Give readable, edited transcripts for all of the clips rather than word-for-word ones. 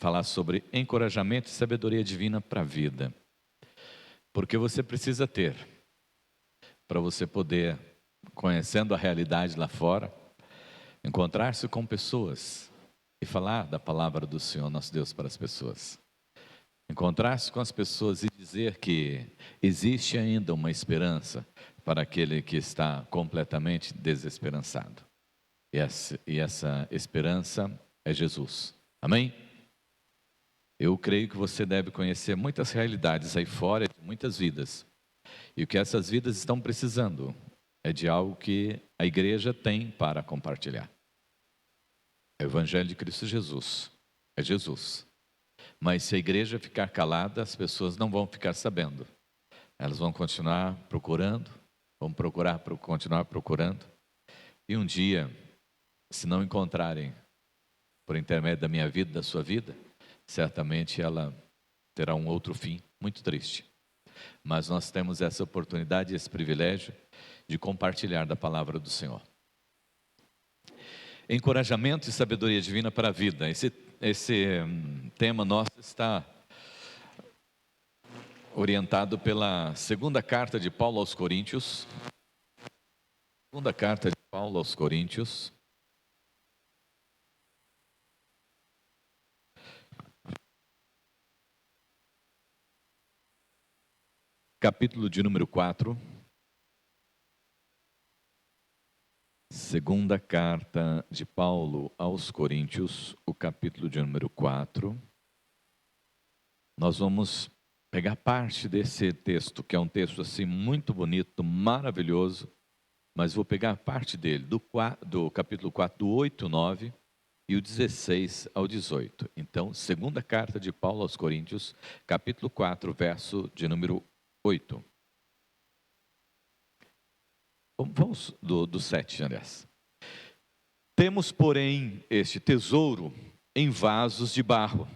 falar sobre encorajamento e sabedoria divina para a vida. Porque você precisa ter, para você poder, conhecendo a realidade lá fora, encontrar-se com pessoas e falar da palavra do Senhor nosso Deus para as pessoas. Encontrar-se com as pessoas e dizer que existe ainda uma esperança para aquele que está completamente desesperançado. E essa esperança é Jesus. Amém? Eu creio que você deve conhecer muitas realidades aí fora, de muitas vidas. E o que essas vidas estão precisando é de algo que a igreja tem para compartilhar. É o Evangelho de Cristo Jesus. É Jesus. Mas se a igreja ficar calada, as pessoas não vão ficar sabendo. Elas vão continuar procurando, continuar procurando. E um dia, se não encontrarem, por intermédio da minha vida, da sua vida, certamente ela terá um outro fim, muito triste. Mas nós temos essa oportunidade, esse privilégio de compartilhar da palavra do Senhor. Encorajamento e sabedoria divina para a vida. Esse tema nosso está orientado pela segunda carta de Paulo aos Coríntios. Segunda carta de Paulo aos Coríntios. Capítulo de número 4. Segunda carta de Paulo aos Coríntios, o capítulo de número 4. Nós vamos pegar parte desse texto, que é um texto assim muito bonito, maravilhoso, mas vou pegar parte dele, do capítulo 4, do 8, 9 e o 16 ao 18. Então, segunda carta de Paulo aos Coríntios, capítulo 4, verso de número 8. Vamos do 7, aliás. Temos, porém, este tesouro em vasos de barro,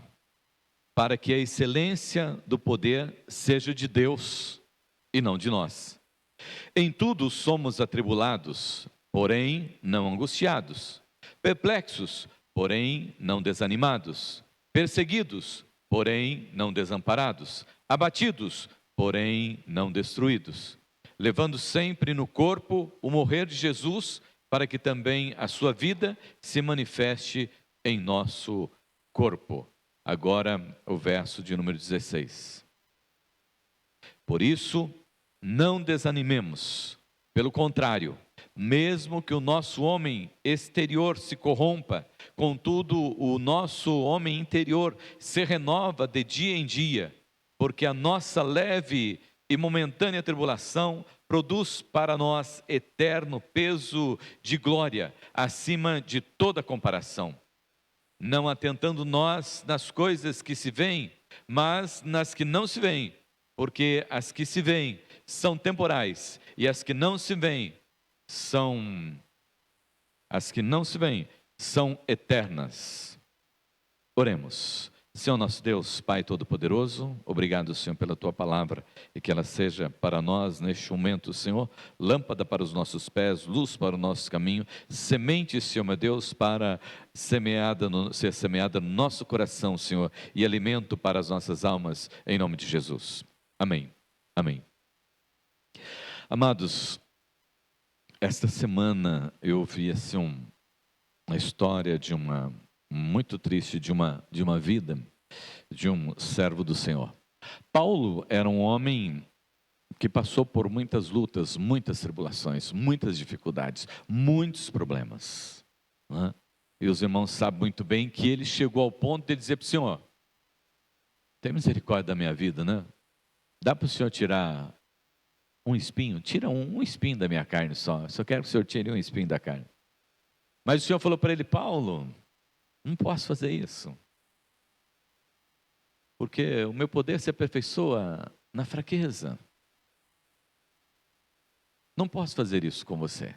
para que a excelência do poder seja de Deus e não de nós. Em tudo somos atribulados, porém não angustiados, perplexos, porém não desanimados, perseguidos, porém não desamparados, abatidos, porém não destruídos, levando sempre no corpo o morrer de Jesus, para que também a sua vida se manifeste em nosso corpo. Agora o verso de número 16. Por isso, não desanimemos, pelo contrário, mesmo que o nosso homem exterior se corrompa, contudo o nosso homem interior se renova de dia em dia, porque a nossa leve e momentânea tribulação produz para nós eterno peso de glória, acima de toda comparação. Não atentando nós nas coisas que se veem, mas nas que não se veem, porque as que se veem são temporais, e as que não se veem são eternas. Oremos. Senhor nosso Deus, Pai Todo-Poderoso, obrigado, Senhor, pela Tua palavra, e que ela seja para nós, neste momento, Senhor, lâmpada para os nossos pés, luz para o nosso caminho, semente, Senhor, meu Deus, para ser semeada no nosso coração, Senhor, e alimento para as nossas almas, em nome de Jesus. Amém. Amém. Amados, esta semana eu vi assim uma história muito triste de uma vida de um servo do Senhor. Paulo era um homem que passou por muitas lutas, muitas tribulações, muitas dificuldades, muitos problemas, né? E os irmãos sabem muito bem que ele chegou ao ponto de dizer para o Senhor: tem misericórdia da minha vida, né? Dá para o Senhor tirar um espinho? Tira um espinho da minha carne só quero que o Senhor tire um espinho da carne. Mas o Senhor falou para ele: Paulo, não posso fazer isso, porque o meu poder se aperfeiçoa na fraqueza. Não posso fazer isso com você.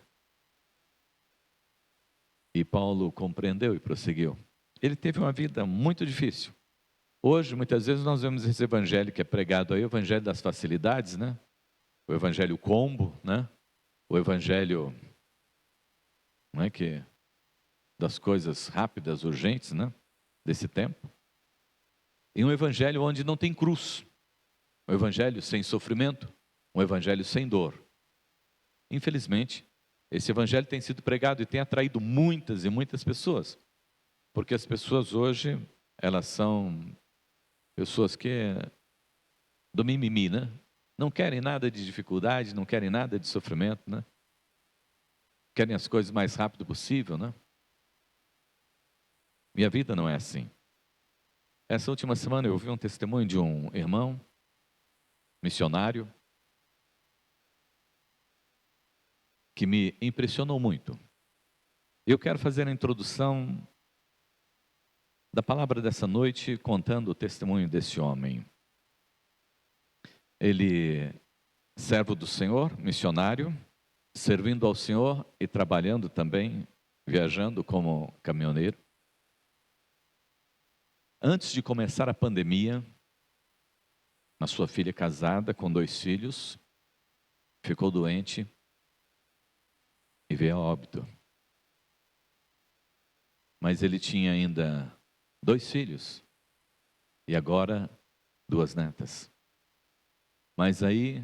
E Paulo compreendeu e prosseguiu. Ele teve uma vida muito difícil. Hoje, muitas vezes, nós vemos esse evangelho que é pregado aí, o evangelho das facilidades, né? O evangelho combo, né? O evangelho, não é, que das coisas rápidas, urgentes, né? Desse tempo. em um evangelho onde não tem cruz, um evangelho sem sofrimento, um evangelho sem dor. Infelizmente, esse evangelho tem sido pregado e tem atraído muitas e muitas pessoas, porque as pessoas hoje, elas são pessoas que do mimimi, né? Não querem nada de dificuldade, não querem nada de sofrimento, né? Querem as coisas mais rápido possível, né? Minha vida não é assim. Essa última semana eu ouvi um testemunho de um irmão missionário que me impressionou muito. Eu quero fazer a introdução da palavra dessa noite contando o testemunho desse homem. Ele, servo do Senhor, missionário, servindo ao Senhor e trabalhando também, viajando como caminhoneiro. Antes de começar a pandemia, a sua filha casada com 2 filhos, ficou doente e veio a óbito. Mas ele tinha ainda 2 filhos e agora 2 netas. Mas aí,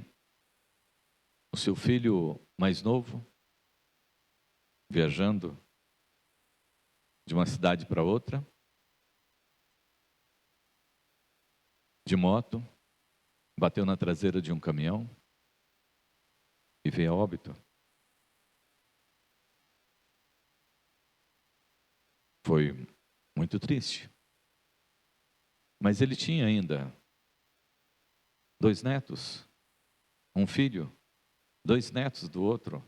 o seu filho mais novo, viajando de uma cidade para outra, de moto, bateu na traseira de um caminhão e veio a óbito. Foi muito triste. Mas ele tinha ainda 2 netos, um filho, 2 netos do outro.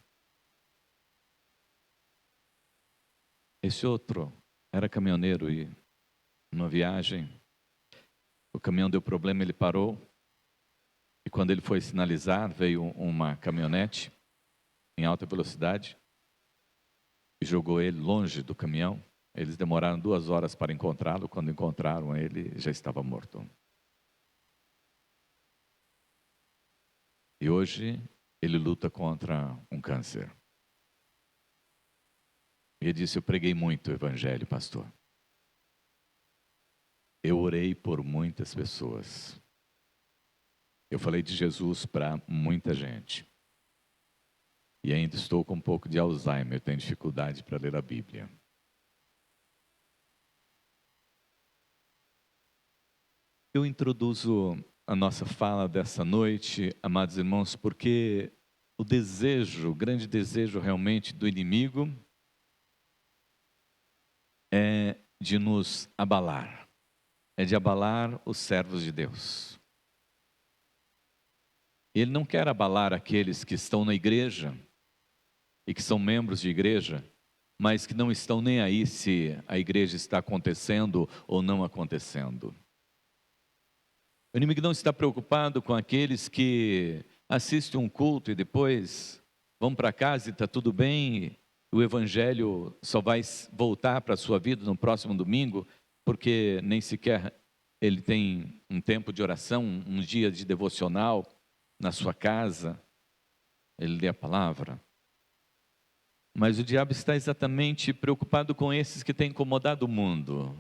Esse outro era caminhoneiro e numa viagem, o caminhão deu problema, ele parou. E quando ele foi sinalizar, veio uma caminhonete em alta velocidade e jogou ele longe do caminhão. Eles demoraram 2 horas para encontrá-lo. Quando encontraram ele, já estava morto. E hoje ele luta contra um câncer. E ele disse: eu preguei muito o evangelho, pastor. Eu orei por muitas pessoas. Eu falei de Jesus para muita gente. E ainda estou com um pouco de Alzheimer, tenho dificuldade para ler a Bíblia. Eu introduzo a nossa fala dessa noite, amados irmãos, porque o desejo, o grande desejo realmente do inimigo é de nos abalar, é de abalar os servos de Deus. Ele não quer abalar aqueles que estão na igreja e que são membros de igreja, mas que não estão nem aí se a igreja está acontecendo ou não acontecendo. O inimigo não está preocupado com aqueles que assistem um culto e depois vão para casa e está tudo bem, o evangelho só vai voltar para a sua vida no próximo domingo, porque nem sequer ele tem um tempo de oração, um dia de devocional na sua casa, ele lê a palavra. Mas o diabo está exatamente preocupado com esses que têm incomodado o mundo.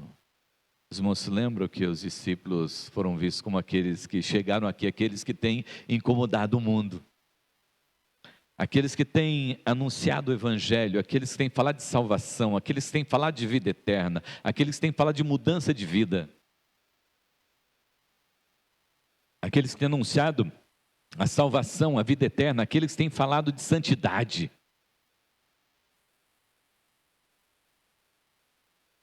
Os irmãos se lembram que os discípulos foram vistos como aqueles que chegaram aqui, aqueles que têm incomodado o mundo. Aqueles que têm anunciado o evangelho, aqueles que têm falado de salvação, aqueles que têm falado de vida eterna, aqueles que têm falado de mudança de vida. Aqueles que têm anunciado a salvação, a vida eterna, aqueles que têm falado de santidade.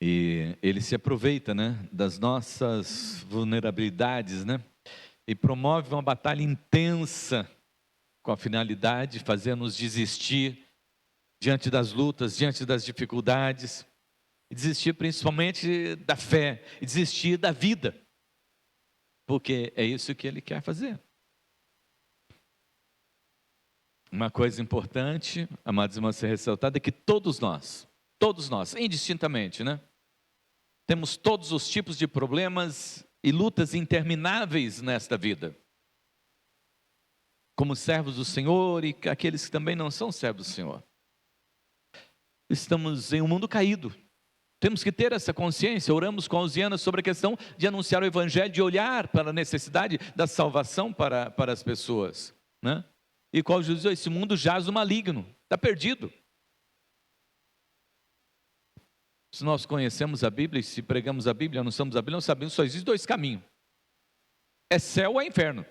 E ele se aproveita, né, das nossas vulnerabilidades, né, e promove uma batalha intensa com a finalidade de fazer-nos desistir diante das lutas, diante das dificuldades, e desistir principalmente da fé, e desistir da vida, porque é isso que ele quer fazer. Uma coisa importante, amados irmãos, ser ressaltada é que todos nós, indistintamente, né? Temos todos os tipos de problemas e lutas intermináveis nesta vida. Como servos do Senhor e aqueles que também não são servos do Senhor. Estamos em um mundo caído. Temos que ter essa consciência. Oramos com a Osiana sobre a questão de anunciar o Evangelho, de olhar para a necessidade da salvação para as pessoas, né? E qual Jesus diz: esse mundo jaz o maligno, está perdido. Se nós conhecemos a Bíblia, e se pregamos a Bíblia, anunciamos a Bíblia, nós sabemos que só existem dois caminhos: é céu ou é inferno.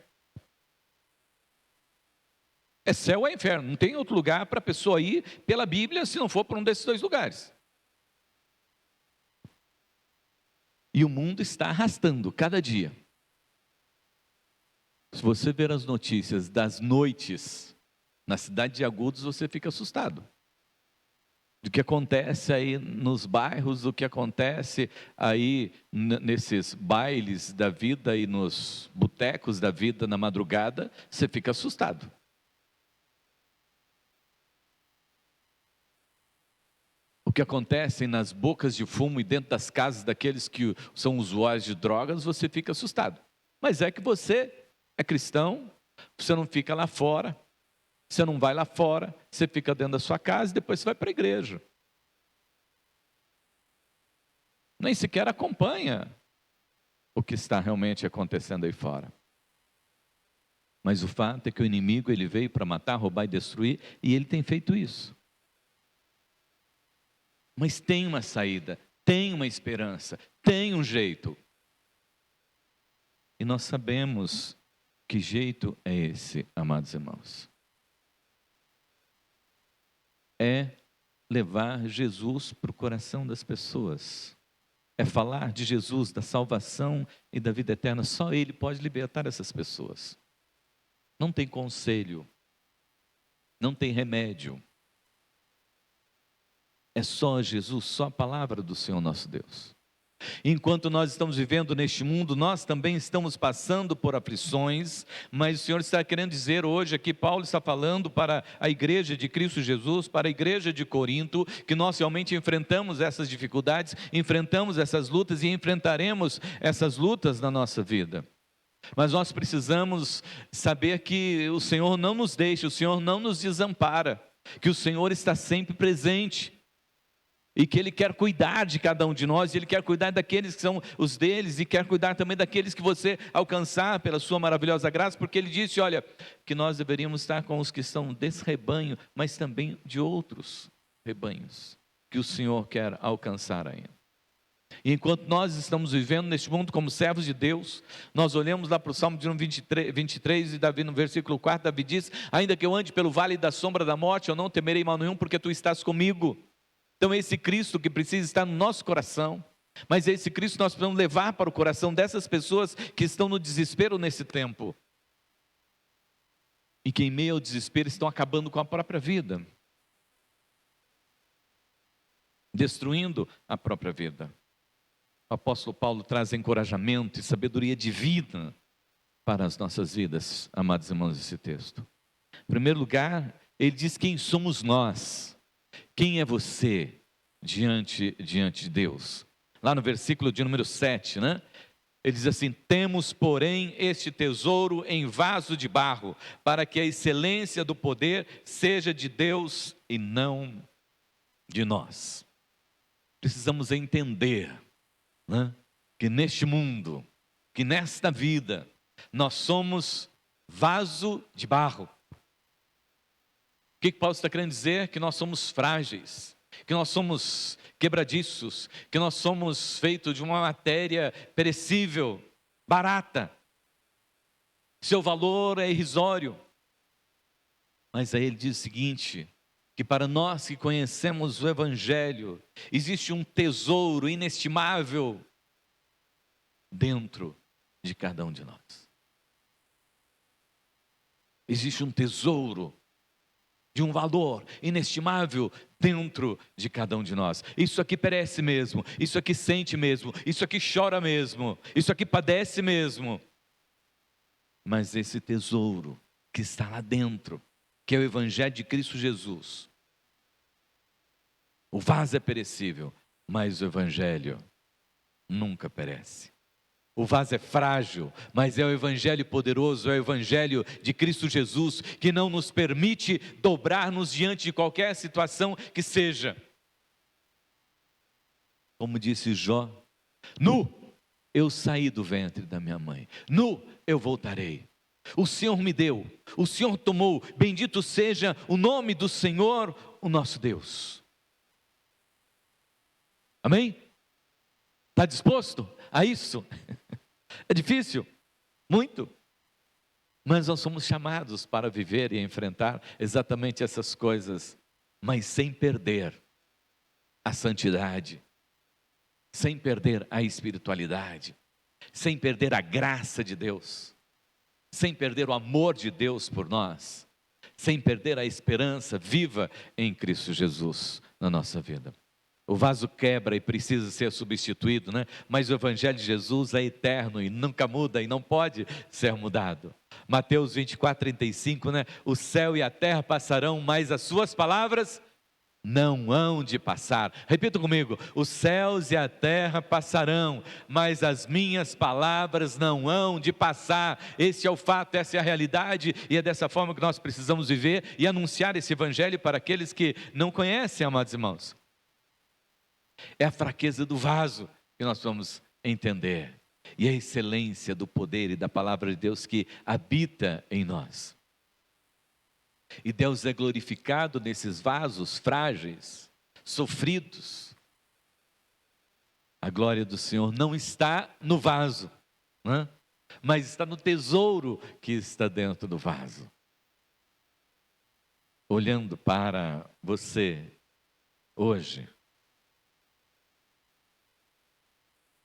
É céu ou é inferno, não tem outro lugar para a pessoa ir pela Bíblia, se não for por um desses dois lugares. E o mundo está arrastando cada dia. Se você ver as notícias das noites na cidade de Agudos, você fica assustado. Do que acontece aí nos bairros, do que acontece aí nesses bailes da vida e nos botecos da vida na madrugada, você fica assustado. O que acontece nas bocas de fumo e dentro das casas daqueles que são usuários de drogas, você fica assustado. Mas é que você é cristão, você não fica lá fora, você não vai lá fora, você fica dentro da sua casa e depois você vai para a igreja. Nem sequer acompanha o que está realmente acontecendo aí fora. Mas o fato é que o inimigo, ele veio para matar, roubar e destruir, e ele tem feito isso. Mas tem uma saída, tem uma esperança, tem um jeito. E nós sabemos que jeito é esse, amados irmãos. É levar Jesus para o coração das pessoas. É falar de Jesus, da salvação e da vida eterna. Só Ele pode libertar essas pessoas. Não tem conselho, não tem remédio. É só Jesus, só a palavra do Senhor nosso Deus. Enquanto nós estamos vivendo neste mundo, nós também estamos passando por aflições, mas o Senhor está querendo dizer hoje aqui, Paulo está falando para a igreja de Cristo Jesus, para a igreja de Corinto, que nós realmente enfrentamos essas dificuldades, enfrentamos essas lutas e enfrentaremos essas lutas na nossa vida. Mas nós precisamos saber que o Senhor não nos deixa, o Senhor não nos desampara, que o Senhor está sempre presente. E que Ele quer cuidar de cada um de nós, e Ele quer cuidar daqueles que são os deles, e quer cuidar também daqueles que você alcançar pela sua maravilhosa graça, porque Ele disse, olha, que nós deveríamos estar com os que são desse rebanho, mas também de outros rebanhos, que o Senhor quer alcançar ainda. E enquanto nós estamos vivendo neste mundo como servos de Deus, nós olhamos lá para o Salmo de 23, e Davi no versículo 4, Davi diz, ainda que eu ande pelo vale da sombra da morte, eu não temerei mal nenhum, porque Tu estás comigo. Então é esse Cristo que precisa estar no nosso coração, mas é esse Cristo que nós precisamos levar para o coração dessas pessoas que estão no desespero nesse tempo. E que em meio ao desespero estão acabando com a própria vida. Destruindo a própria vida. O apóstolo Paulo traz encorajamento e sabedoria divina para as nossas vidas, amados irmãos, esse texto. Em primeiro lugar, ele diz quem somos nós. Quem é você diante de Deus? Lá no versículo de número 7, né? Ele diz assim, temos porém este tesouro em vaso de barro, para que a excelência do poder seja de Deus e não de nós. Precisamos entender, né, que neste mundo, que nesta vida, nós somos vaso de barro. O que Paulo está querendo dizer? Que nós somos frágeis, que nós somos quebradiços, que nós somos feitos de uma matéria perecível, barata. Seu valor é irrisório. Mas aí ele diz o seguinte, que para nós que conhecemos o Evangelho, existe um tesouro inestimável dentro de cada um de nós. Existe um tesouro de um valor inestimável dentro de cada um de nós. Isso aqui perece mesmo, isso aqui sente mesmo, isso aqui chora mesmo, isso aqui padece mesmo. Mas esse tesouro que está lá dentro, que é o Evangelho de Cristo Jesus. O vaso é perecível, mas o Evangelho nunca perece. O vaso é frágil, mas é o Evangelho poderoso, é o Evangelho de Cristo Jesus, que não nos permite dobrar-nos diante de qualquer situação que seja. como disse Jó: nu eu saí do ventre da minha mãe, nu eu voltarei. O Senhor me deu, o Senhor tomou, bendito seja o nome do Senhor, o nosso Deus. Amém? Está disposto a isso? É difícil? Muito. Mas nós somos chamados para viver e enfrentar exatamente essas coisas, mas sem perder a santidade, sem perder a espiritualidade, sem perder a graça de Deus, sem perder o amor de Deus por nós, sem perder a esperança viva em Cristo Jesus na nossa vida. O vaso quebra e precisa ser substituído, né? Mas o Evangelho de Jesus é eterno e nunca muda e não pode ser mudado. Mateus 24:35, né? O céu e a terra passarão, mas as suas palavras não hão de passar. Repita comigo: os céus e a terra passarão, mas as minhas palavras não hão de passar. Esse é o fato, essa é a realidade, e é dessa forma que nós precisamos viver e anunciar esse Evangelho para aqueles que não conhecem, amados irmãos. É a fraqueza do vaso que nós vamos entender, e a excelência do poder e da palavra de Deus que habita em nós. E Deus é glorificado nesses vasos frágeis, sofridos. A glória do Senhor não está no vaso, né? Mas está no tesouro que está dentro do vaso. Olhando para você hoje,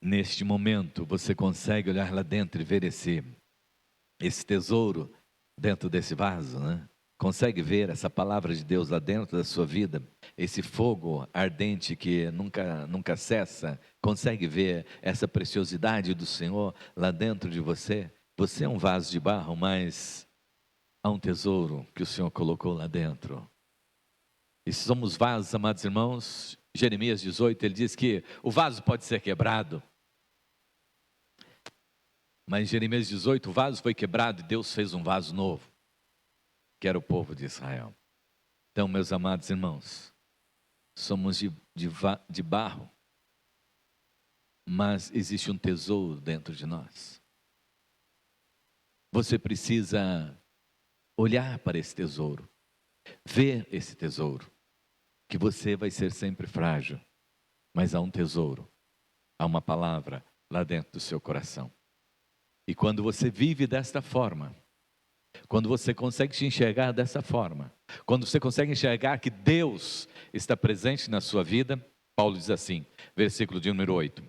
neste momento, você consegue olhar lá dentro e ver esse tesouro dentro desse vaso, né? Consegue ver essa palavra de Deus lá dentro da sua vida? Esse fogo ardente que nunca cessa? Consegue ver essa preciosidade do Senhor lá dentro de você? Você é um vaso de barro, mas há um tesouro que o Senhor colocou lá dentro. E se somos vasos, amados irmãos, Jeremias 18, ele diz que o vaso pode ser quebrado. Mas em Jeremias 18, o vaso foi quebrado e Deus fez um vaso novo, que era o povo de Israel. Então, meus amados irmãos, somos de barro, mas existe um tesouro dentro de nós. Você precisa olhar para esse tesouro, ver esse tesouro, que você vai ser sempre frágil, mas há um tesouro, há uma palavra lá dentro do seu coração. E quando você vive desta forma, quando você consegue se enxergar dessa forma, quando você consegue enxergar que Deus está presente na sua vida, Paulo diz assim, versículo de número 8: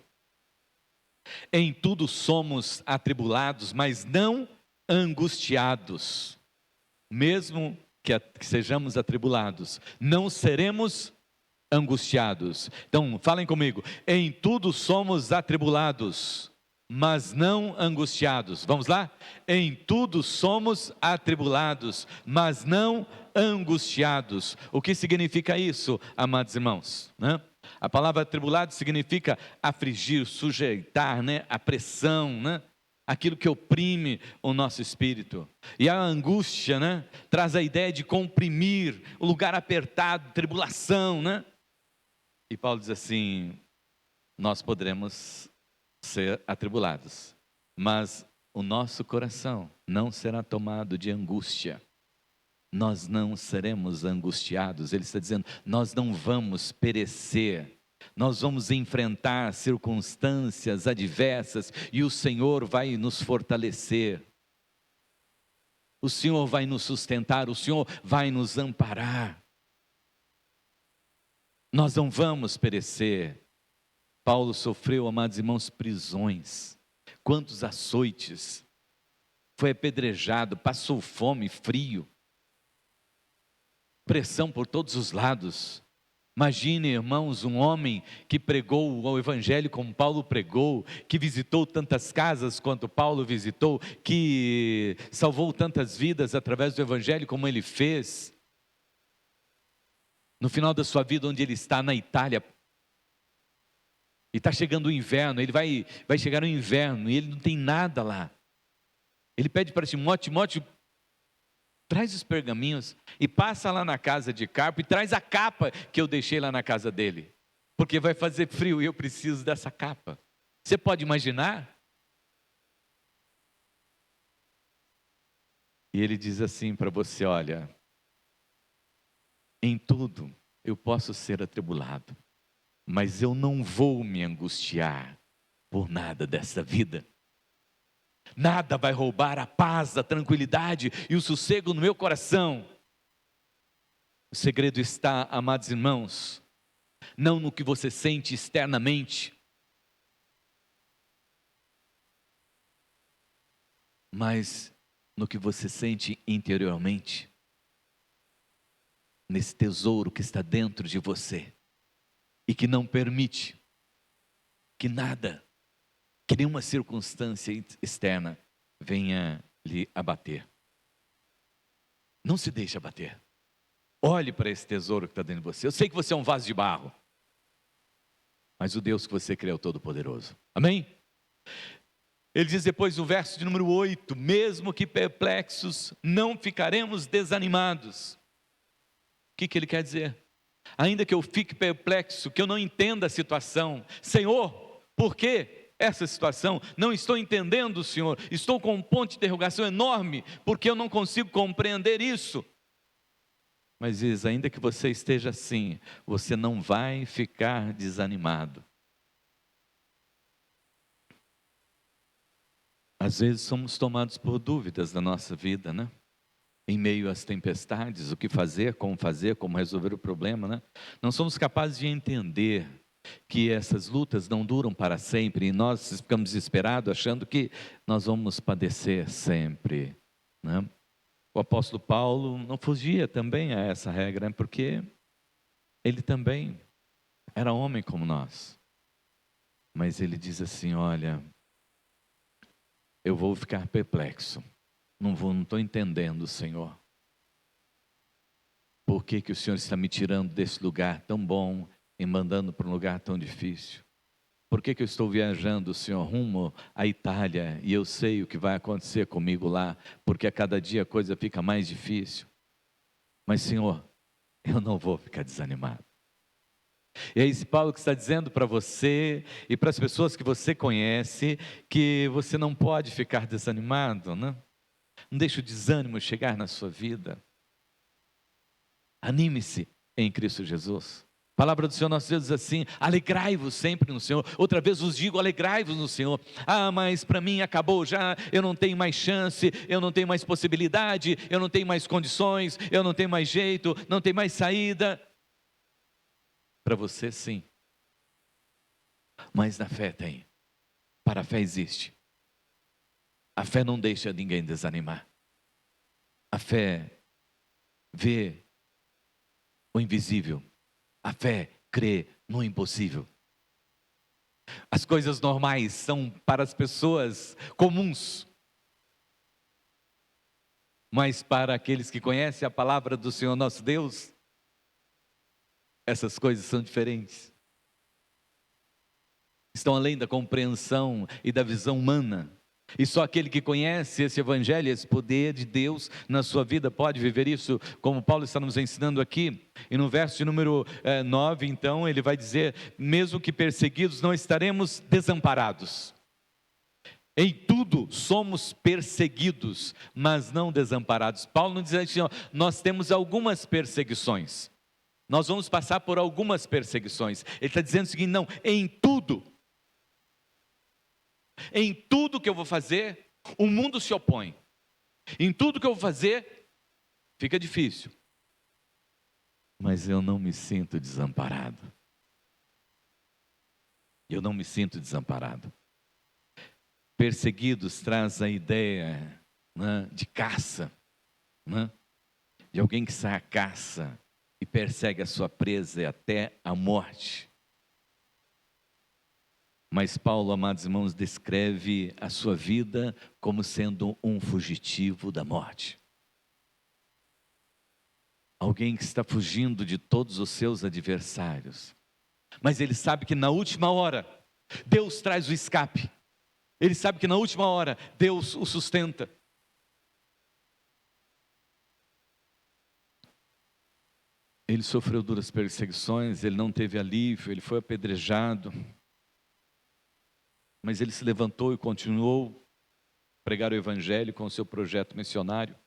em tudo somos atribulados, mas não angustiados. Mesmo que sejamos atribulados, não seremos angustiados. Então, falem comigo: em tudo somos atribulados, mas não angustiados. Vamos lá? Em tudo somos atribulados, mas não angustiados. O que significa isso, amados irmãos, né? A palavra atribulado significa afligir, sujeitar, né? A pressão, né? Aquilo que oprime o nosso espírito. E a angústia, né? Traz a ideia de comprimir, o lugar apertado, tribulação, né? E Paulo diz assim: nós poderemos ser atribulados, mas o nosso coração não será tomado de angústia. Nós não seremos angustiados. Ele está dizendo, nós não vamos perecer. Nós vamos enfrentar circunstâncias adversas e o Senhor vai nos fortalecer. O Senhor vai nos sustentar, o Senhor vai nos amparar. Nós não vamos perecer. Paulo sofreu, amados irmãos, prisões, quantos açoites, foi apedrejado, passou fome, frio, pressão por todos os lados. Imagine, irmãos, um homem que pregou o evangelho como Paulo pregou, que visitou tantas casas quanto Paulo visitou, que salvou tantas vidas através do evangelho como ele fez. No final da sua vida, onde ele está, na Itália, e está chegando o inverno, ele vai chegar no inverno e ele não tem nada lá. Ele pede para Timóteo, Timóteo, traz os pergaminhos e passa lá na casa de Carpo e traz a capa que eu deixei lá na casa dele. porque vai fazer frio e eu preciso dessa capa. Você pode imaginar? E ele diz assim para você: olha, em tudo eu posso ser atribulado, mas eu não vou me angustiar por nada dessa vida. Nada vai roubar a paz, a tranquilidade e o sossego no meu coração. O segredo está, amados irmãos, não no que você sente externamente, mas no que você sente interiormente, nesse tesouro que está dentro de você e que não permite que nada, que nenhuma circunstância externa venha lhe abater. Não se deixe abater. Olhe para esse tesouro que está dentro de você. Eu sei que você é um vaso de barro, mas o Deus que você crê é o Todo-Poderoso. Amém? Ele diz depois no verso de número 8: mesmo que perplexos, não ficaremos desanimados. O que ele quer dizer? Ainda que eu fique perplexo, que eu não entenda a situação, Senhor, por que essa situação? Não estou entendendo, Senhor, estou com um ponto de interrogação enorme, porque eu não consigo compreender isso. Mas diz, ainda que você esteja assim, você não vai ficar desanimado. Às vezes somos tomados por dúvidas na nossa vida, né? Em meio às tempestades, o que fazer, como resolver o problema, né? Não somos capazes de entender que essas lutas não duram para sempre e nós ficamos desesperados achando que nós vamos padecer sempre, né? O apóstolo Paulo não fugia também a essa regra, né? Porque ele também era homem como nós. Mas ele diz assim: olha, eu vou ficar perplexo, não estou entendendo, Senhor. Por que que o Senhor está me tirando desse lugar tão bom e mandando para um lugar tão difícil? Por que que eu estou viajando, Senhor, rumo à Itália e eu sei o que vai acontecer comigo lá, porque a cada dia a coisa fica mais difícil? Mas, Senhor, eu não vou ficar desanimado. E é esse Paulo que está dizendo para você e para as pessoas que você conhece que você não pode ficar desanimado, né? Não deixe o desânimo chegar na sua vida. Anime-se em Cristo Jesus. A palavra do Senhor nosso Deus diz assim: alegrai-vos sempre no Senhor. Outra vez vos digo, alegrai-vos no Senhor. Ah, mas para mim acabou já, eu não tenho mais chance, eu não tenho mais possibilidade, eu não tenho mais condições, eu não tenho mais jeito, não tenho mais saída. Para você sim, mas na fé tem. Para a fé existe. A fé não deixa ninguém desanimar. A fé vê o invisível. A fé crê no impossível. As coisas normais são para as pessoas comuns, mas para aqueles que conhecem a palavra do Senhor nosso Deus, essas coisas são diferentes. Estão além da compreensão e da visão humana. E só aquele que conhece esse evangelho, esse poder de Deus na sua vida pode viver isso, como Paulo está nos ensinando aqui. E no verso de número 9, então, ele vai dizer: mesmo que perseguidos, não estaremos desamparados. Em tudo somos perseguidos, mas não desamparados. Paulo não diz assim: ó, nós temos algumas perseguições. Nós vamos passar por algumas perseguições. Ele está dizendo o seguinte: não, em tudo. Em tudo que eu vou fazer, o mundo se opõe. Em tudo que eu vou fazer, fica difícil. Mas eu não me sinto desamparado. Eu não me sinto desamparado. Perseguidos traz a ideia, né, de caça, né, de alguém que sai à caça e persegue a sua presa até a morte. Mas Paulo, amados irmãos, descreve a sua vida como sendo um fugitivo da morte. Alguém que está fugindo de todos os seus adversários. Mas ele sabe que na última hora, Deus traz o escape. Ele sabe que na última hora, Deus o sustenta. Ele sofreu duras perseguições, ele não teve alívio, ele foi apedrejado. Mas ele se levantou e continuou a pregar o evangelho com o seu projeto missionário.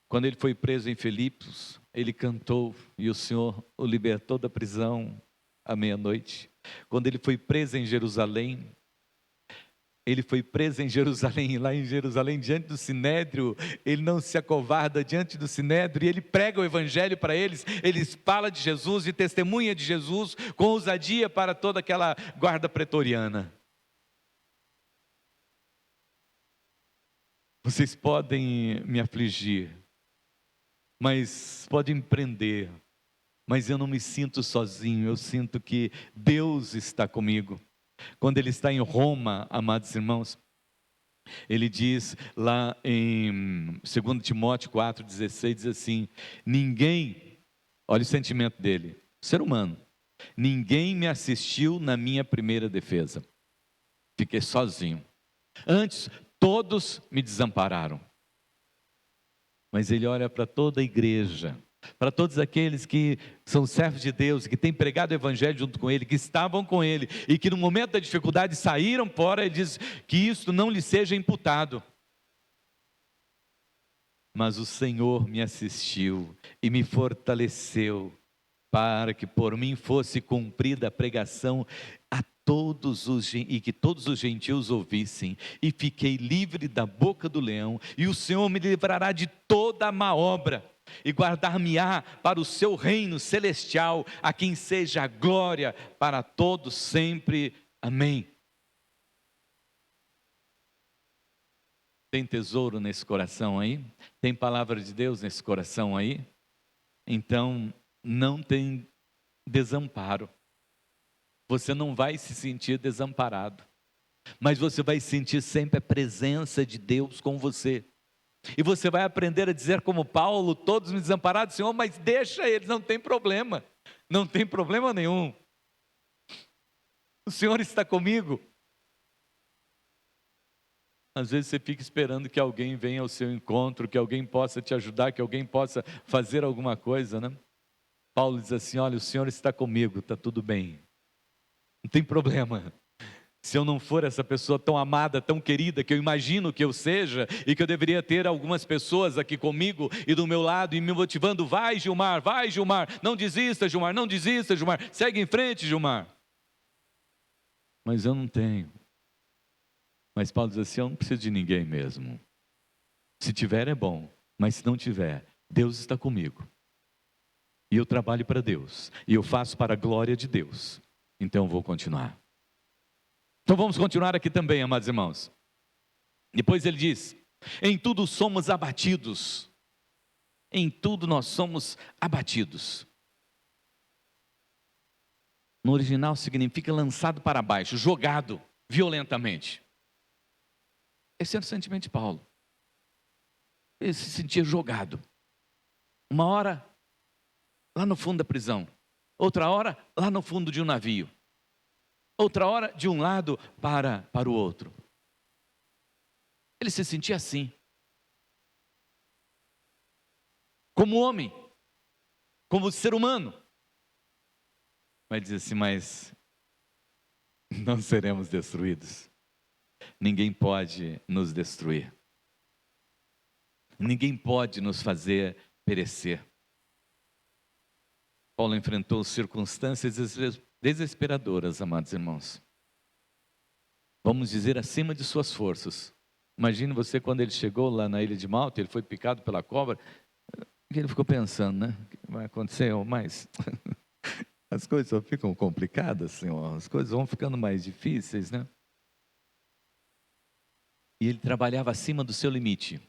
Quando ele foi preso em Filipos, ele cantou e o Senhor o libertou da prisão à meia-noite. Quando ele foi preso em Jerusalém, lá em Jerusalém, diante do Sinédrio, ele não se acovarda diante do Sinédrio, e ele prega o evangelho para eles, ele fala de Jesus e testemunha de Jesus com ousadia para toda aquela guarda pretoriana. Vocês podem me afligir, mas podem me prender, mas eu não me sinto sozinho, eu sinto que Deus está comigo. Quando ele está em Roma, amados irmãos, ele diz lá em 2 Timóteo 4,16, diz assim: ninguém, olha o sentimento dele, ser humano, ninguém me assistiu na minha primeira defesa, fiquei sozinho, antes todos me desampararam. Mas ele olha para toda a igreja, para todos aqueles que são servos de Deus, que têm pregado o evangelho junto com ele, que estavam com ele, e que no momento da dificuldade saíram fora, ele diz que isso não lhe seja imputado. Mas o Senhor me assistiu e me fortaleceu, para que por mim fosse cumprida a pregação a todos e que todos os gentios ouvissem, e fiquei livre da boca do leão, e o Senhor me livrará de toda a má obra, e guardar-me-á para o seu reino celestial, a quem seja a glória para todos sempre. Amém. Tem tesouro nesse coração aí? Tem palavra de Deus nesse coração aí? Então, não tem desamparo. Você não vai se sentir desamparado, mas você vai sentir sempre a presença de Deus com você. E você vai aprender a dizer como Paulo: todos me desamparados, Senhor, mas deixa eles, não tem problema. Não tem problema nenhum. O Senhor está comigo. Às vezes você fica esperando que alguém venha ao seu encontro, que alguém possa te ajudar, que alguém possa fazer alguma coisa, né? Paulo diz assim: olha, o Senhor está comigo, está tudo bem. Não tem problema. Se eu não for essa pessoa tão amada, tão querida, que eu imagino que eu seja, e que eu deveria ter algumas pessoas aqui comigo e do meu lado, e me motivando: vai Gilmar, não desista Gilmar, não desista Gilmar, segue em frente Gilmar. Mas eu não tenho. Mas Paulo diz assim: eu não preciso de ninguém mesmo. Se tiver é bom, mas se não tiver, Deus está comigo. E eu trabalho para Deus, e eu faço para a glória de Deus. Então eu vou continuar. Então vamos continuar aqui também, amados irmãos. Depois ele diz: em tudo somos abatidos. Em tudo nós somos abatidos. No original significa lançado para baixo, jogado violentamente. Esse era o sentimento de Paulo. Ele se sentia jogado. Uma hora lá no fundo da prisão, outra hora lá no fundo de um navio, outra hora de um lado para o outro. Ele se sentia assim, como homem, como ser humano. Mas diz assim: mas não seremos destruídos. Ninguém pode nos destruir. Ninguém pode nos fazer perecer. Paulo enfrentou circunstâncias desesperadoras, amados irmãos. Vamos dizer, acima de suas forças. Imagine você quando ele chegou lá na ilha de Malta, ele foi picado pela cobra. Ele ficou pensando, né? O que vai acontecer? Mas as coisas só ficam complicadas, Senhor. As coisas vão ficando mais difíceis, né? E ele trabalhava acima do seu limite.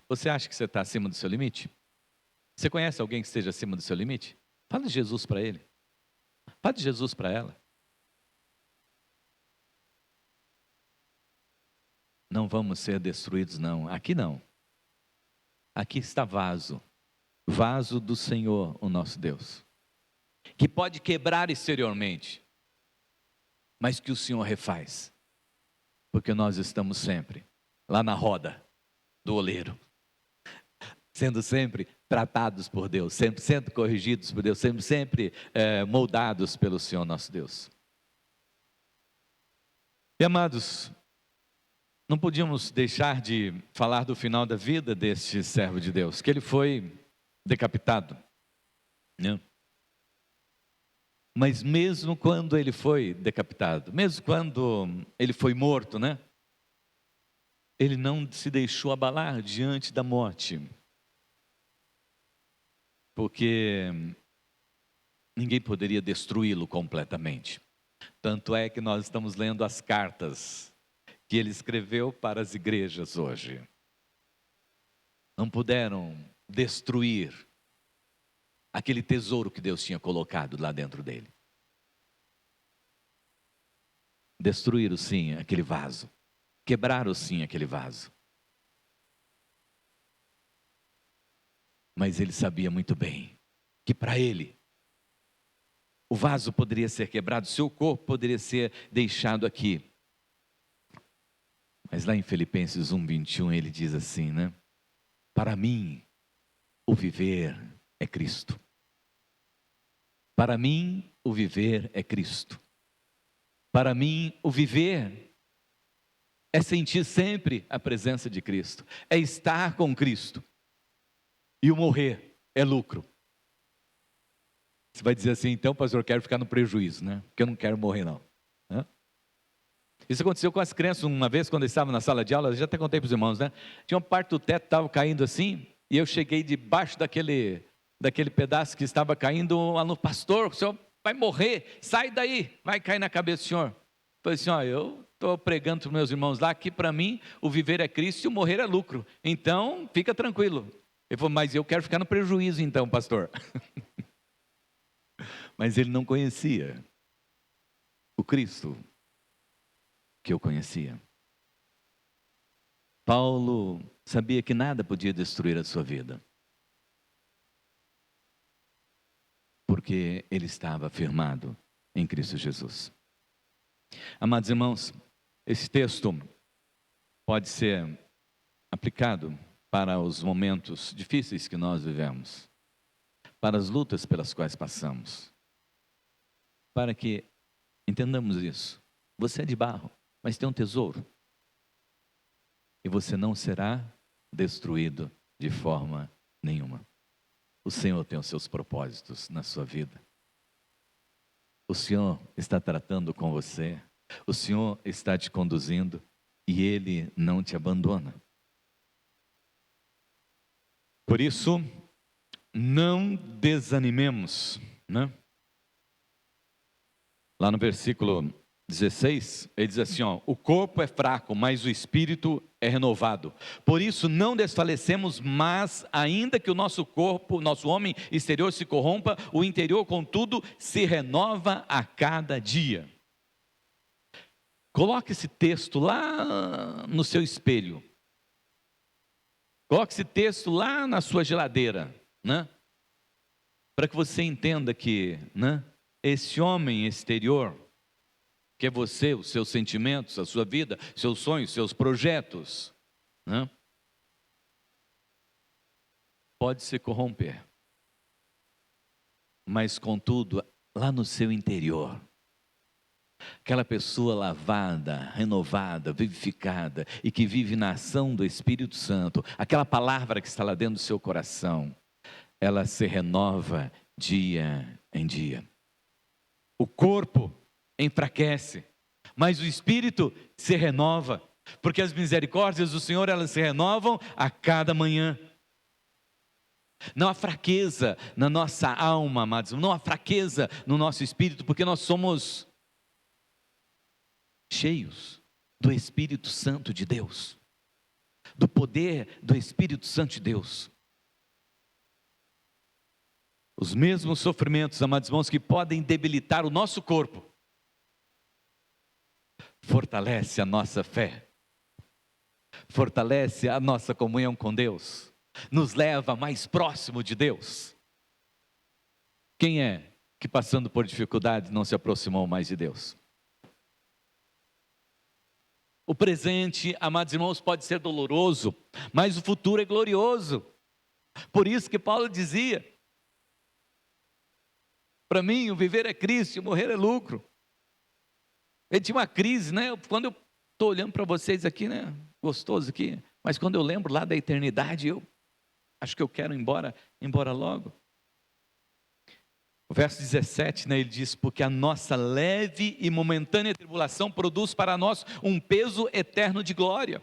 Você acha que você está acima do seu limite? Você conhece alguém que esteja acima do seu limite? Fala de Jesus para ele. Fala de Jesus para ela. Não vamos ser destruídos, não. Aqui não. Aqui está vaso. Vaso do Senhor, o nosso Deus. Que pode quebrar exteriormente, mas que o Senhor refaz. Porque nós estamos sempre lá na roda do oleiro. sendo sempre tratados por Deus, sempre sendo corrigidos por Deus, sempre moldados pelo Senhor nosso Deus. E amados, não podíamos deixar de falar do final da vida deste servo de Deus, que ele foi decapitado, né? Mas mesmo quando ele foi decapitado, mesmo quando ele foi morto, né? Ele não se deixou abalar diante da morte, porque ninguém poderia destruí-lo completamente. Tanto é que nós estamos lendo as cartas que ele escreveu para as igrejas hoje. Não puderam destruir aquele tesouro que Deus tinha colocado lá dentro dele. Destruíram sim aquele vaso. Quebraram sim aquele vaso. Mas ele sabia muito bem que para ele o vaso poderia ser quebrado, seu corpo poderia ser deixado aqui. Mas lá em Filipenses 1:21 ele diz assim, né? Para mim, o viver é Cristo. Para mim, o viver é Cristo. Para mim, o viver é sentir sempre a presença de Cristo, é estar com Cristo. E o morrer é lucro. Você vai dizer assim, então, pastor, eu quero ficar no prejuízo, né? Porque eu não quero morrer, não. Isso aconteceu com as crianças uma vez, quando eu estava na sala de aula, eu já até contei para os irmãos, né? Tinha uma parte do teto que estava caindo assim, e eu cheguei debaixo daquele pedaço que estava caindo, no pastor, o senhor vai morrer, sai daí, vai cair na cabeça do senhor. Eu falei assim, eu estou pregando para os meus irmãos lá, que para mim o viver é Cristo e o morrer é lucro, então fica tranquilo. Ele falou, mas eu quero ficar no prejuízo então, pastor. Mas ele não conhecia o Cristo que eu conhecia. Paulo sabia que nada podia destruir a sua vida, porque ele estava firmado em Cristo Jesus. Amados irmãos, esse texto pode ser aplicado para os momentos difíceis que nós vivemos, para as lutas pelas quais passamos, para que entendamos isso. Você é de barro, mas tem um tesouro, e você não será destruído de forma nenhuma. O Senhor tem os seus propósitos na sua vida. O Senhor está tratando com você, o Senhor está te conduzindo e Ele não te abandona. Por isso, não desanimemos, né? Lá no versículo 16, ele diz assim, o corpo é fraco, mas o espírito é renovado. Por isso não desfalecemos, mas ainda que o nosso corpo, nosso homem exterior se corrompa, o interior, contudo, se renova a cada dia. Coloque esse texto lá no seu espelho. Coloque esse texto lá na sua geladeira, né? Para que você entenda que, né, esse homem exterior, que é você, os seus sentimentos, a sua vida, seus sonhos, seus projetos, né? Pode se corromper, mas contudo, lá no seu interior, aquela pessoa lavada, renovada, vivificada e que vive na ação do Espírito Santo, aquela palavra que está lá dentro do seu coração, ela se renova dia em dia. O corpo enfraquece, mas o espírito se renova, porque as misericórdias do Senhor, elas se renovam a cada manhã. Não há fraqueza na nossa alma, amados, não há fraqueza no nosso espírito, porque nós somos cheios do Espírito Santo de Deus, do poder do Espírito Santo de Deus. Os mesmos sofrimentos, amados irmãos, que podem debilitar o nosso corpo, fortalece a nossa fé, fortalece a nossa comunhão com Deus, nos leva mais próximo de Deus. Quem é que passando por dificuldades não se aproximou mais de Deus? O presente, amados irmãos, pode ser doloroso, mas o futuro é glorioso. Por isso que Paulo dizia: para mim o viver é Cristo e o morrer é lucro. Ele tinha uma crise, né? Quando eu estou olhando para vocês aqui, né? Gostoso aqui, mas quando eu lembro lá da eternidade, eu acho que eu quero ir embora logo. O verso 17, né, ele diz: porque a nossa leve e momentânea tribulação produz para nós um peso eterno de glória.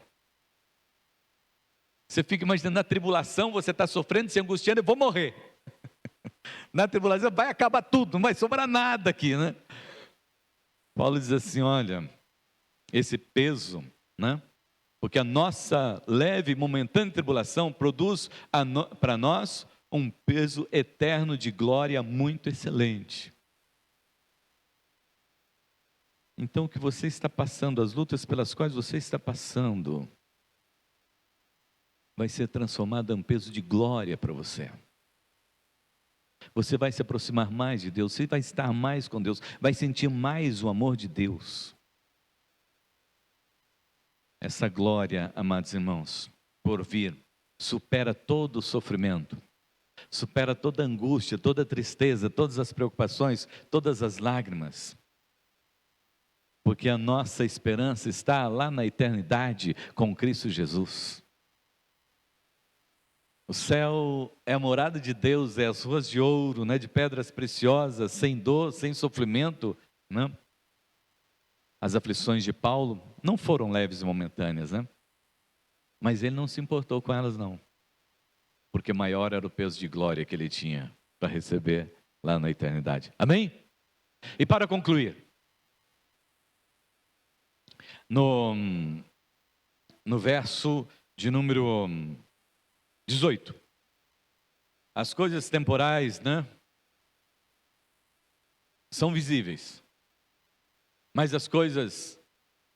Você fica imaginando, na tribulação, você está sofrendo, se angustiando, eu vou morrer. Na tribulação vai acabar tudo, não vai sobrar nada aqui, né? Paulo diz assim: olha, esse peso, né? Porque a nossa leve e momentânea tribulação produz para nós um peso eterno de glória muito excelente. Então, o que você está passando, as lutas pelas quais você está passando, vai ser transformado em um peso de glória para você. Você vai se aproximar mais de Deus, você vai estar mais com Deus, vai sentir mais o amor de Deus. Essa glória, amados irmãos, por vir, supera todo o sofrimento, supera toda a angústia, toda a tristeza, todas as preocupações, todas as lágrimas. Porque a nossa esperança está lá na eternidade com Cristo Jesus. O céu é a morada de Deus, é as ruas de ouro, né, de pedras preciosas, sem dor, sem sofrimento, né? As aflições de Paulo não foram leves e momentâneas, né? Mas ele não se importou com elas, não. Porque maior era o peso de glória que ele tinha para receber lá na eternidade. Amém? E para concluir, no verso de número 18, as coisas temporais, né, são visíveis, mas as coisas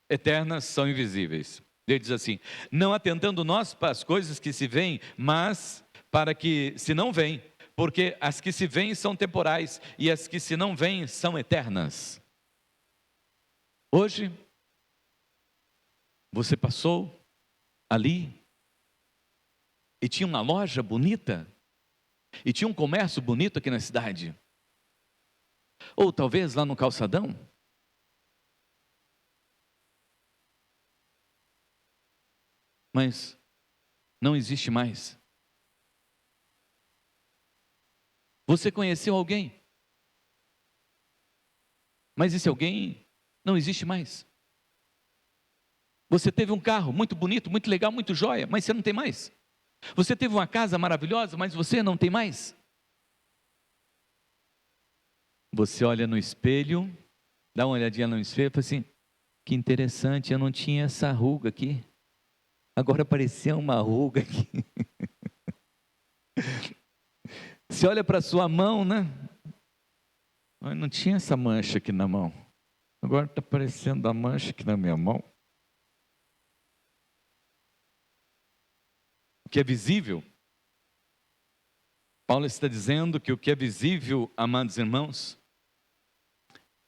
eternas são invisíveis. Ele diz assim: não atentando nós para as coisas que se veem, mas para que se não veem, porque as que se veem são temporais, e as que se não veem são eternas. Hoje, você passou ali, e tinha uma loja bonita, e tinha um comércio bonito aqui na cidade, ou talvez lá no calçadão, mas não existe mais. Você conheceu alguém, mas esse alguém não existe mais. Você teve um carro muito bonito, muito legal, muito joia, mas você não tem mais. Você teve uma casa maravilhosa, mas você não tem mais. Você olha no espelho, dá uma olhadinha no espelho e fala assim: que interessante, eu não tinha essa ruga aqui. Agora apareceu uma ruga aqui. Você olha para a sua mão, né? Eu não tinha essa mancha aqui na mão. Agora está aparecendo a mancha aqui na minha mão. O que é visível, Paulo está dizendo que o que é visível, amados irmãos,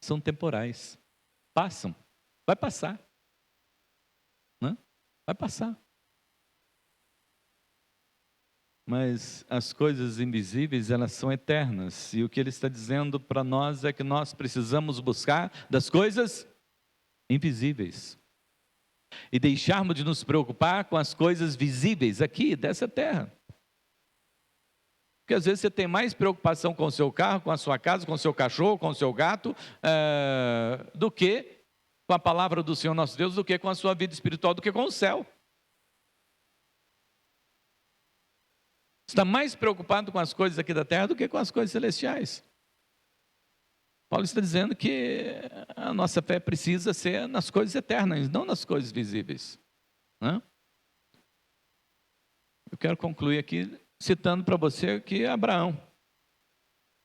são temporais. Passam, vai passar. Né? Vai passar. Mas as coisas invisíveis, elas são eternas. E o que ele está dizendo para nós é que nós precisamos buscar das coisas invisíveis. E deixarmos de nos preocupar com as coisas visíveis aqui, dessa terra. Porque às vezes você tem mais preocupação com o seu carro, com a sua casa, com o seu cachorro, com o seu gato, do que com a palavra do Senhor nosso Deus, do que com a sua vida espiritual, do que com o céu. Está mais preocupado com as coisas aqui da terra do que com as coisas celestiais. Paulo está dizendo que a nossa fé precisa ser nas coisas eternas, não nas coisas visíveis. Né? Eu quero concluir aqui citando para você que Abraão.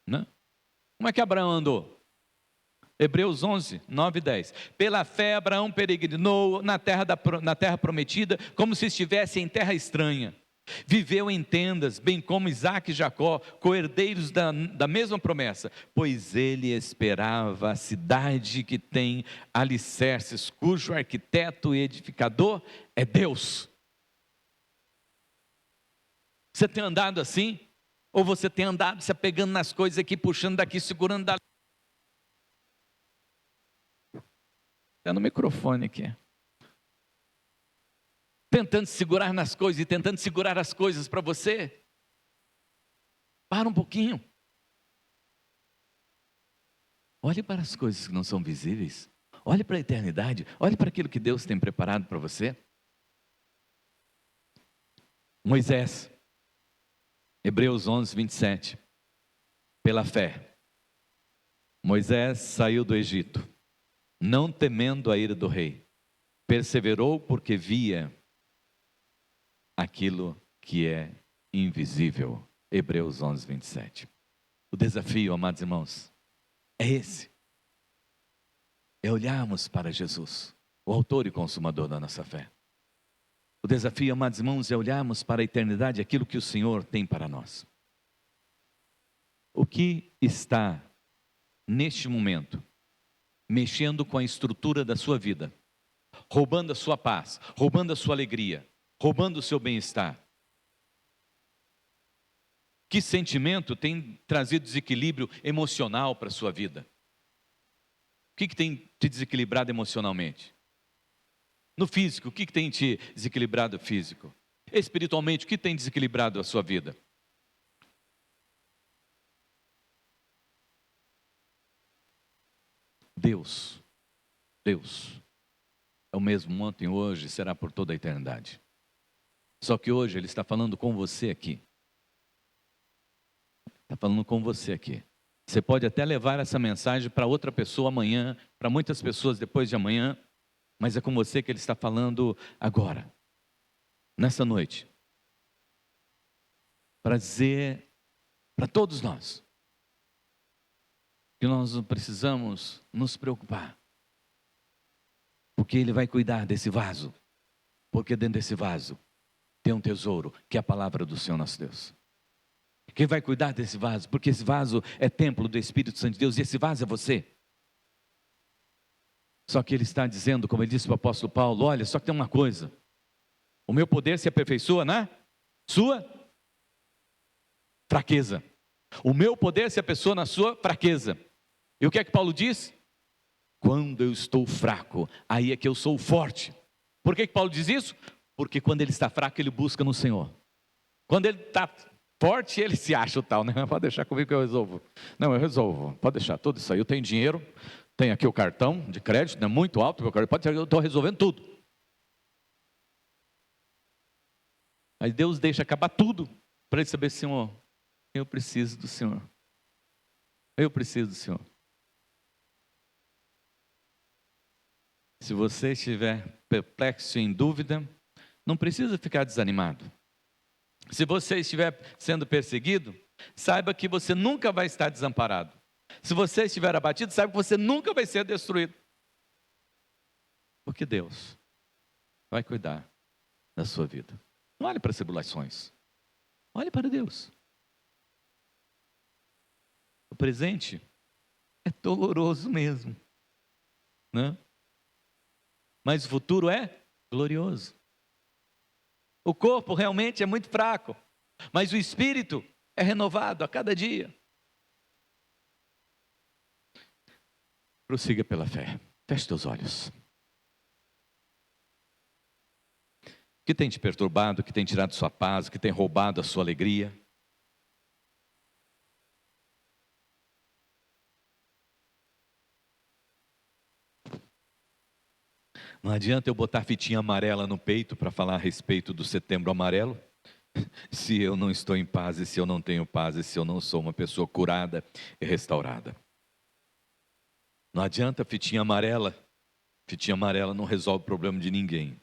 Né? Como é que Abraão andou? Hebreus 11, 9 e 10. Pela fé Abraão peregrinou na terra prometida, como se estivesse em terra estranha. Viveu em tendas, bem como Isaque e Jacó, co-herdeiros da mesma promessa, pois ele esperava a cidade que tem alicerces, cujo arquiteto e edificador é Deus. Você tem andado assim? Ou você tem andado se apegando nas coisas aqui, puxando daqui, segurando dali? Está no microfone aqui. Tentando segurar nas coisas e tentando segurar as coisas para você. Para um pouquinho. Olhe para as coisas que não são visíveis. Olhe para a eternidade. Olhe para aquilo que Deus tem preparado para você. Moisés, Hebreus 11, 27. Pela fé, Moisés saiu do Egito, não temendo a ira do rei. Perseverou porque via aquilo que é invisível. Hebreus 11, 27. O desafio, amados irmãos, é esse. É olharmos para Jesus, o autor e consumador da nossa fé. O desafio, amados irmãos, é olharmos para a eternidade, aquilo que o Senhor tem para nós. O que está, neste momento, mexendo com a estrutura da sua vida, roubando a sua paz, roubando a sua alegria, roubando o seu bem-estar? Que sentimento tem trazido desequilíbrio emocional para a sua vida? O que tem te desequilibrado emocionalmente? No físico, o que tem te desequilibrado físico? Espiritualmente, o que tem desequilibrado a sua vida? Deus é o mesmo ontem, hoje, será por toda a eternidade. Só que hoje Ele está falando com você aqui. Está falando com você aqui. Você pode até levar essa mensagem para outra pessoa amanhã, para muitas pessoas depois de amanhã, mas é com você que Ele está falando agora, nessa noite, para dizer para todos nós que nós não precisamos nos preocupar, porque Ele vai cuidar desse vaso, porque dentro desse vaso tem um tesouro, que é a palavra do Senhor nosso Deus. Quem vai cuidar desse vaso? Porque esse vaso é templo do Espírito Santo de Deus, e esse vaso é você. Só que Ele está dizendo, como Ele disse para o apóstolo Paulo, olha, só que tem uma coisa, o meu poder se aperfeiçoa na sua fraqueza. O meu poder se aperfeiçoa na sua fraqueza. E o que é que Paulo diz? Quando eu estou fraco, aí é que eu sou forte. Por que Paulo diz isso? Porque quando ele está fraco, ele busca no Senhor. Quando ele está forte, ele se acha o tal, né? Pode deixar comigo que eu resolvo. Não, eu resolvo. Pode deixar tudo isso aí. Eu tenho dinheiro, tenho aqui o cartão de crédito, né? Muito alto, meu cartão. Pode deixar, eu estou resolvendo tudo. Aí Deus deixa acabar tudo para ele saber, Senhor, eu preciso do Senhor. Eu preciso do Senhor. Se você estiver perplexo e em dúvida, não precisa ficar desanimado. Se você estiver sendo perseguido, saiba que você nunca vai estar desamparado. Se você estiver abatido, saiba que você nunca vai ser destruído. Porque Deus vai cuidar da sua vida. Não olhe para as tribulações. Olhe para Deus. O presente é doloroso mesmo, né? Mas o futuro é glorioso. O corpo realmente é muito fraco, mas o espírito é renovado a cada dia. Prossiga pela fé. Feche teus olhos. O que tem te perturbado, o que tem tirado sua paz, o que tem roubado a sua alegria? Não adianta eu botar fitinha amarela no peito para falar a respeito do Setembro Amarelo, se eu não estou em paz, e se eu não tenho paz, e se eu não sou uma pessoa curada e restaurada. Não adianta fitinha amarela não resolve o problema de ninguém.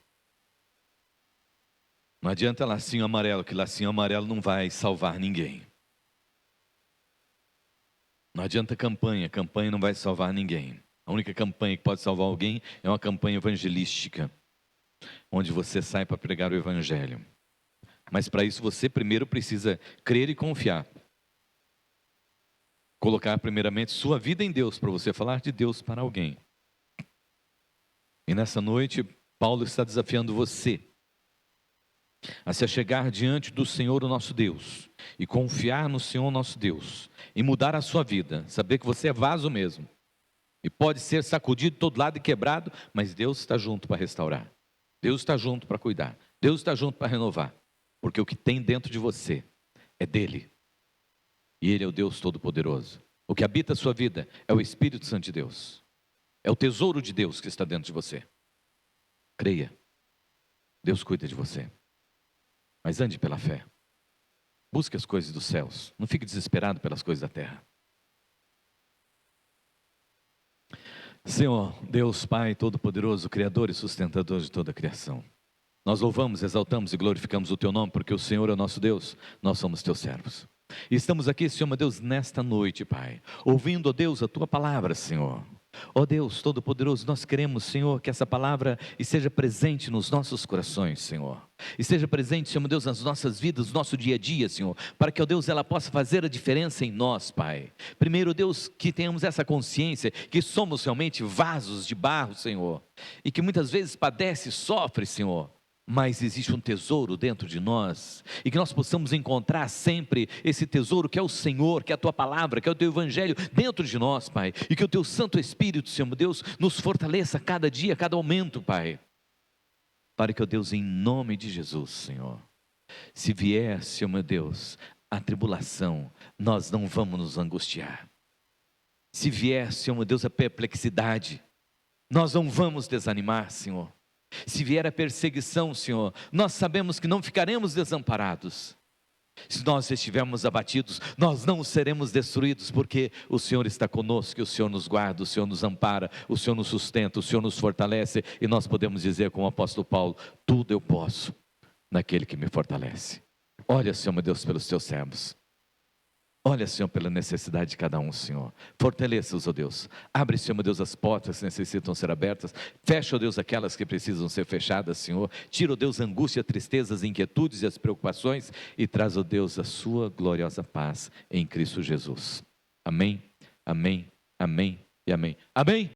Não adianta lacinho amarelo, que lacinho amarelo não vai salvar ninguém. Não adianta campanha não vai salvar ninguém. A única campanha que pode salvar alguém é uma campanha evangelística, onde você sai para pregar o evangelho. Mas para isso você primeiro precisa crer e confiar. Colocar primeiramente sua vida em Deus, para você falar de Deus para alguém. E nessa noite, Paulo está desafiando você a se achegar diante do Senhor, o nosso Deus, e confiar no Senhor, nosso Deus, e mudar a sua vida, saber que você é vaso mesmo, e pode ser sacudido de todo lado e quebrado, mas Deus está junto para restaurar, Deus está junto para cuidar, Deus está junto para renovar, porque o que tem dentro de você é dele, e ele é o Deus Todo-Poderoso. O que habita a sua vida é o Espírito Santo de Deus, é o tesouro de Deus que está dentro de você. Creia, Deus cuida de você, mas ande pela fé, busque as coisas dos céus, não fique desesperado pelas coisas da terra. Senhor, Deus Pai Todo-Poderoso, Criador e sustentador de toda a criação, nós louvamos, exaltamos e glorificamos o Teu nome, porque o Senhor é o nosso Deus, nós somos Teus servos. E estamos aqui, Senhor, meu Deus, nesta noite, Pai, ouvindo, ó Deus, a Tua palavra, Senhor. Ó Deus Todo-Poderoso, nós queremos, Senhor, que essa palavra esteja presente nos nossos corações, Senhor. Esteja presente, Senhor, meu Deus, nas nossas vidas, no nosso dia a dia, Senhor, para que, ó Deus, ela possa fazer a diferença em nós, Pai. Primeiro, Deus, que tenhamos essa consciência, que somos realmente vasos de barro, Senhor, e que muitas vezes padece, sofre, Senhor, mas existe um tesouro dentro de nós, e que nós possamos encontrar sempre esse tesouro que é o Senhor, que é a Tua palavra, que é o Teu Evangelho dentro de nós, Pai, e que o Teu Santo Espírito, Senhor Deus, nos fortaleça cada dia, cada momento, Pai, para que, ó Deus, em nome de Jesus, Senhor, se vier, Senhor meu Deus, a tribulação, nós não vamos nos angustiar. Se vier, Senhor meu Deus, a perplexidade, nós não vamos desanimar, Senhor. Se vier a perseguição, Senhor, nós sabemos que não ficaremos desamparados. Se nós estivermos abatidos, nós não seremos destruídos, porque o Senhor está conosco, o Senhor nos guarda, o Senhor nos ampara, o Senhor nos sustenta, o Senhor nos fortalece, e nós podemos dizer como o apóstolo Paulo, tudo eu posso naquele que me fortalece. Olha, Senhor meu Deus, pelos Teus servos. Olha, Senhor, pela necessidade de cada um, Senhor. Fortaleça-os, ó Deus. Abre, Senhor, meu Deus, as portas que necessitam ser abertas. Fecha, ó Deus, aquelas que precisam ser fechadas, Senhor. Tira, ó Deus, a angústia, a tristeza, as inquietudes e as preocupações. E traz, ó Deus, a sua gloriosa paz em Cristo Jesus. Amém, amém, amém e amém. Amém.